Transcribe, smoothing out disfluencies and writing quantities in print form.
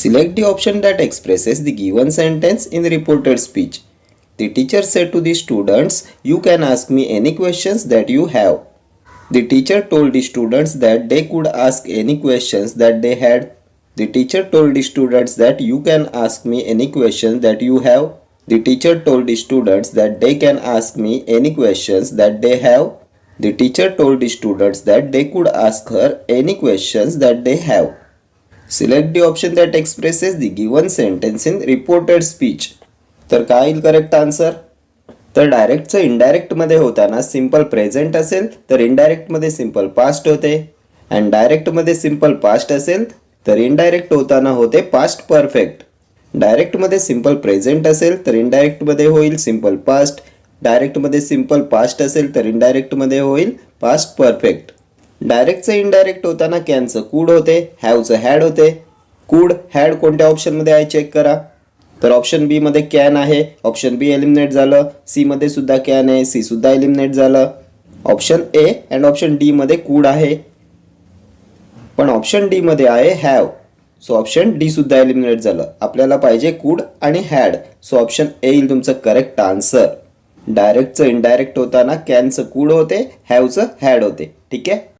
Select the option that expresses the given sentence in the reported speech. The teacher said to the students, "You can ask me any questions that you have." The teacher told the students that they could ask any questions that they had. The teacher told the students that you can ask me any questions that you have. The teacher told the students that they can ask me any questions that they have. The teacher told the students that they could ask her any questions that they have. Select the option that expresses the given sentence in reported speech. तर काय येईल correct answer? तर डायरेक्टचं इनडायरेक्टमध्ये होताना simple present असेल तर इनडायरेक्टमध्ये simple past होते, आणि डायरेक्टमध्ये simple past असेल तर इनडायरेक्ट होताना होते पास्ट परफेक्ट. डायरेक्टमध्ये सिंपल प्रेझेंट असेल तर इनडायरेक्टमध्ये होईल सिंपल पास्ट. डायरेक्टमध्ये सिंपल पास्ट असेल तर इनडायरेक्टमध्ये होईल पास्ट परफेक्ट. डायरेक्टचं इनडायरेक्ट होताना कॅनचं कूड होते, हॅवचं हॅड होते. कूड हॅड कोणत्या ऑप्शनमध्ये आहे चेक करा. तर ऑप्शन बी मध्ये कॅन आहे, ऑप्शन बी एलिमिनेट झालं. सी मध्ये सुद्धा कॅन आहे, सी सुद्धा एलिमिनेट झालं. Option A and option D मध्ये कूड आहे, पण ऑप्शन डी मध्ये आहे हॅव. सो ऑप्शन डी सुद्धा एलिमिनेट झालं. आपल्याला पाहिजे कूड आणि हॅड. सो ऑप्शन ए येईल तुमचं करेक्ट आन्सर. डायरेक्टचं इनडायरेक्ट होताना कॅनचं कूड होते, हॅवचं हॅड होते. ठीक आहे.